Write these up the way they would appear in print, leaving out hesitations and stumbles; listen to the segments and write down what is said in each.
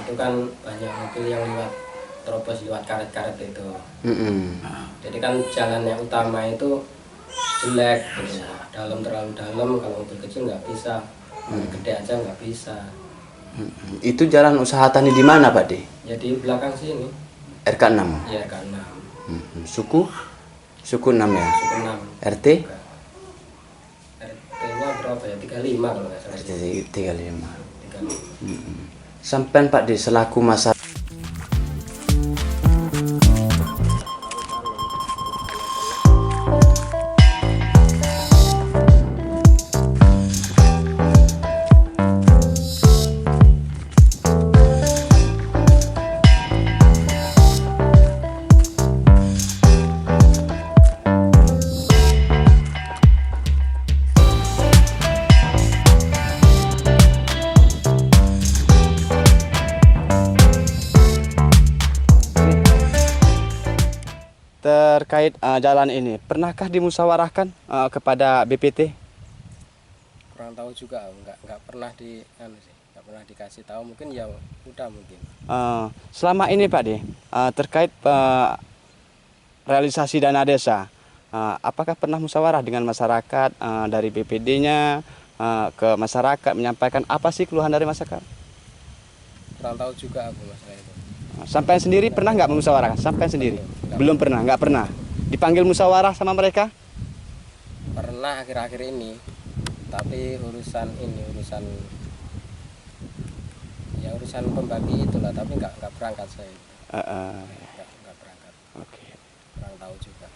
itu kan banyak mobil yang lewat terobos lewat karet-karet itu. Jadi kan jalan yang utama itu jelek gitu. Dalam, terlalu dalam, kalau mobil kecil nggak bisa, gede aja nggak bisa. Itu jalan usaha tani di mana, Pak De? Ya di belakang sini. RK6. Ya RK6. Suku? Suku 6 ya? Suku 6. RT? RT-nya berapa ya? 35 kalau nggak salah. RT 35. 35. Sampai Pak De selaku masyarakat. Terkait jalan ini, pernahkah dimusyawarahkan kepada BPT? Kurang tahu juga, nggak pernah nggak pernah dikasih tahu, mungkin ya udah mungkin. Selama ini Pak De, terkait realisasi dana desa, apakah pernah musyawarah dengan masyarakat dari BPD-nya ke masyarakat, menyampaikan apa sih keluhan dari masyarakat? Kurang tahu juga aku masalah itu. Sampai sendiri pernah nggak memusyawarahkan? Sampai sendiri? Belum pernah, nggak pernah. Dipanggil musyawarah sama mereka? Pernah akhir-akhir ini, tapi urusan pembagi itulah, tapi nggak berangkat saya. Nggak berangkat. Oke. Kurang tahu juga.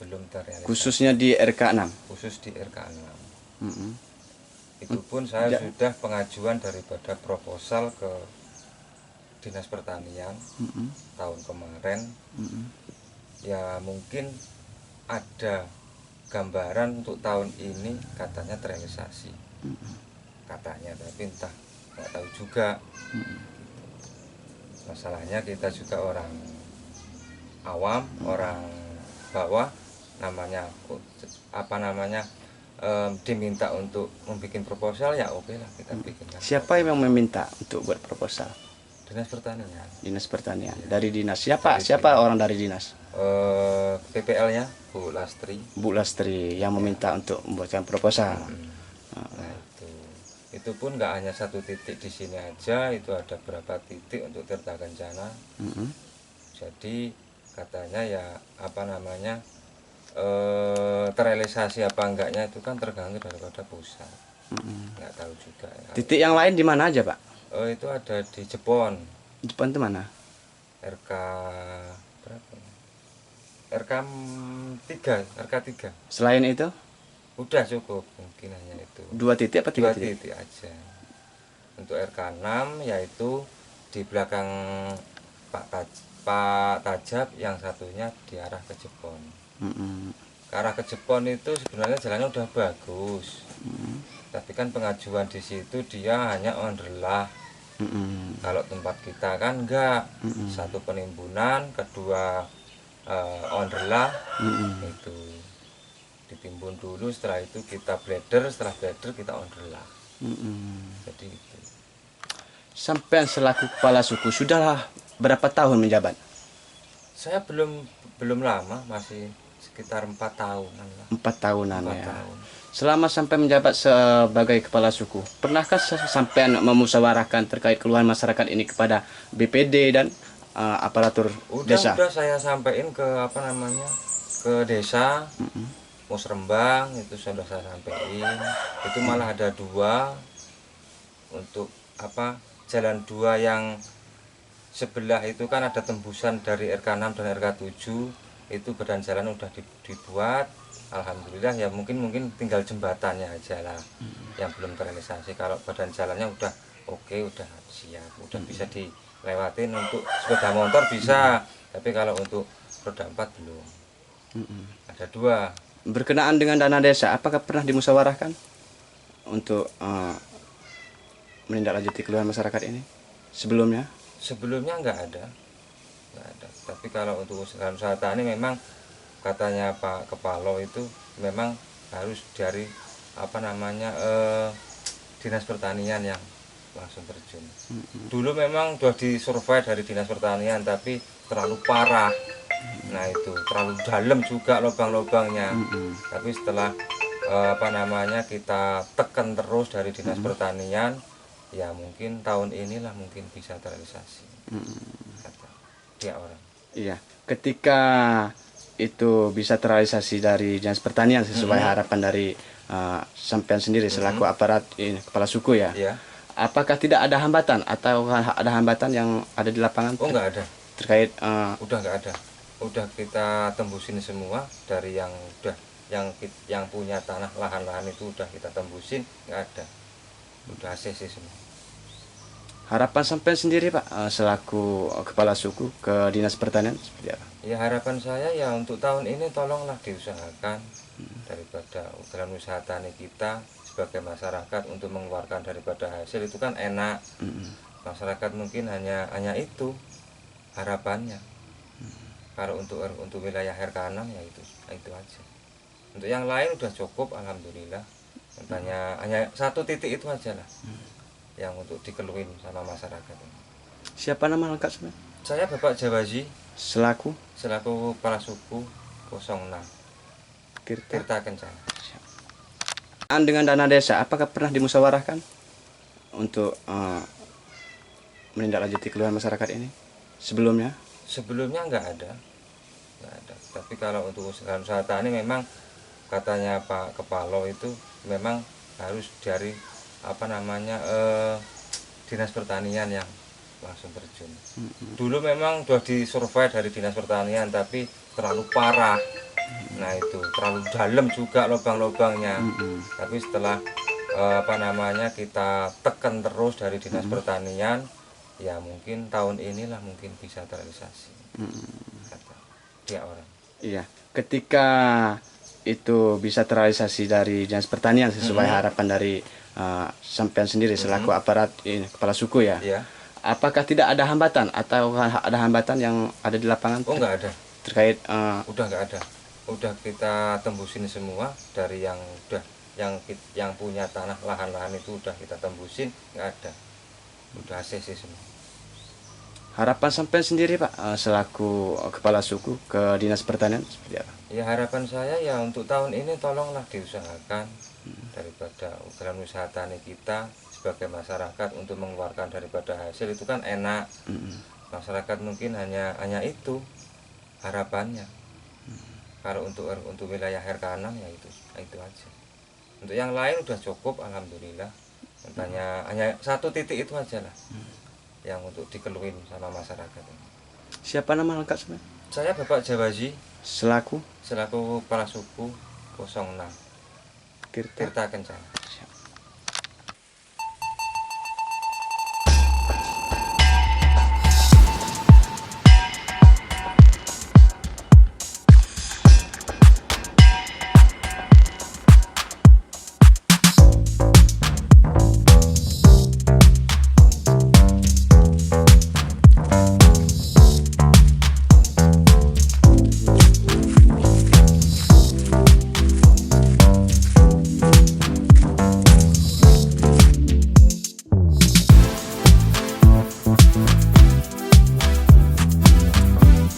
Belum terrealisasi. Khususnya di RK6. Khusus di RK6. Itu pun saya sudah pengajuan daripada proposal ke Dinas Pertanian tahun kemarin. Ya mungkin ada gambaran untuk tahun ini katanya terrealisasi. Katanya, tapi entah, nggak tahu juga. Masalahnya kita juga orang awam, orang bawah, diminta untuk membuat proposal, ya oke lah kita bikin. Siapa yang meminta untuk buat proposal? Dinas Pertanian. Dinas Pertanian. Ya. Dari dinas siapa orang dari dinas? PPL-nya Bu Lastri. Bu Lastri yang meminta untuk membuatkan proposal. Nah itu pun nggak hanya satu titik di sini aja, itu ada berapa titik untuk Tirta Kencana. Jadi katanya ya terrealisasi apa enggaknya itu kan tergantung daripada pusat. Nggak tahu juga ya. Titik yang lain di mana aja Pak? Itu ada di Jepon. Jepon itu mana? RK berapa? RK3. Selain itu? Udah cukup, mungkin hanya itu. 2 titik apa 3 titik? 2 titik aja. Untuk RK6 yaitu di belakang Pak Tajab, yang satunya di arah ke Jepon. Ke arah ke Jepon itu sebenarnya jalannya udah bagus. Tapi kan pengajuan di situ dia hanya onderlah. Kalau tempat kita kan enggak. Satu penimbunan, kedua onderlah. Itu ditimbun dulu, setelah itu kita bleder, setelah bleder kita onderlah. Jadi itu. Sampai selaku kepala suku sudah berapa tahun menjabat? Saya belum lama, masih sekitar 4 tahunan lah. 4 tahunan 4 ya. tahun. Selama sampai menjabat sebagai kepala suku, pernahkah sampai memusyawarahkan terkait keluhan masyarakat ini kepada BPD dan aparatur desa? Udah saya sampaikan ke ke desa Musrembang, itu sudah saya sampaikan. Itu malah ada 2 untuk jalan 2 yang sebelah itu kan ada tembusan dari RK6 dan RK7, itu badan jalan udah dibuat. Alhamdulillah ya, mungkin tinggal jembatannya aja lah yang belum terrealisasi. Kalau badan jalannya udah oke, udah siap, udah bisa dilewatin. Untuk sepeda motor bisa, tapi kalau untuk roda 4 belum. Ada 2. Berkenaan dengan dana desa, apakah pernah dimusyawarahkan untuk menindaklanjuti keluhan masyarakat ini sebelumnya? Sebelumnya nggak ada. Tapi kalau untuk usaha tani memang katanya Pak Kepala itu memang harus dari Dinas Pertanian yang langsung terjun. Dulu memang sudah disurvei dari Dinas Pertanian, tapi terlalu parah. Nah itu terlalu dalam juga lubang-lubangnya. Tapi setelah kita tekan terus dari Dinas Pertanian, ya mungkin tahun inilah mungkin bisa terrealisasi. Kata dia orang. Iya, ketika itu bisa terrealisasi dari Dinas Pertanian sesuai harapan dari sampean sendiri selaku aparat kepala suku ya. Iya. Apakah tidak ada hambatan atau ada hambatan yang ada di lapangan? Oh nggak ada. Terkait Udah nggak ada. Udah kita tembusin semua dari yang yang punya tanah lahan-lahan itu udah kita tembusin, nggak ada. Udah ACC semua. harapan sampean sendiri Pak selaku kepala suku ke Dinas Pertanian seperti apa? Ya harapan saya ya untuk tahun ini tolonglah diusahakan daripada dalam usaha tani kita sebagai masyarakat untuk mengeluarkan daripada hasil itu kan enak. Masyarakat mungkin hanya itu harapannya. Kalau untuk wilayah RK6 ya itu aja. Untuk yang lain udah cukup alhamdulillah. Hanya 1 titik itu aja lah yang untuk dikeluhin sama masyarakat. Siapa nama lengkap sebenarnya? Saya Bapak Jawaji Selaku kepala suku 06 Tirta Kencana. Dengan dana desa, apakah pernah dimusyawarahkan untuk menindaklanjuti keluhan masyarakat ini sebelumnya? Sebelumnya nggak ada. Tapi kalau untuk usaha tani memang katanya Pak Kepala itu memang harus dari Dinas Pertanian yang langsung terjun. Dulu memang sudah disurvei dari Dinas Pertanian, tapi terlalu parah. Nah itu terlalu dalam juga lubang-lubangnya. Tapi setelah kita tekan terus dari Dinas Pertanian, ya mungkin tahun inilah mungkin bisa terrealisasi. Kata dia orang. Iya, ketika itu bisa terrealisasi dari Dinas Pertanian sesuai harapan dari sampean sendiri selaku aparat kepala suku ya. Iya. Apakah tidak ada hambatan atau ada hambatan yang ada di lapangan? Oh nggak ada. Terkait Udah nggak ada. Udah kita tembusin semua dari yang punya tanah lahan-lahan itu udah kita tembusin, nggak ada. Udah ACC semua. harapan sampean sendiri Pak selaku kepala suku ke Dinas Pertanian seperti apa? Ya harapan saya ya untuk tahun ini tolonglah diusahakan daripada dalam usaha tani kita sebagai masyarakat untuk mengeluarkan daripada hasil itu kan enak. Masyarakat mungkin hanya itu harapannya. Kalau untuk wilayah RK6 ya itu aja. Untuk yang lain udah cukup alhamdulillah. Hanya 1 titik itu aja lah yang untuk dikeluhin sama masyarakat. Siapa nama lengkap sebenarnya? Saya Bapak Jawaji Selaku kepala suku 06 Tirta Kencana.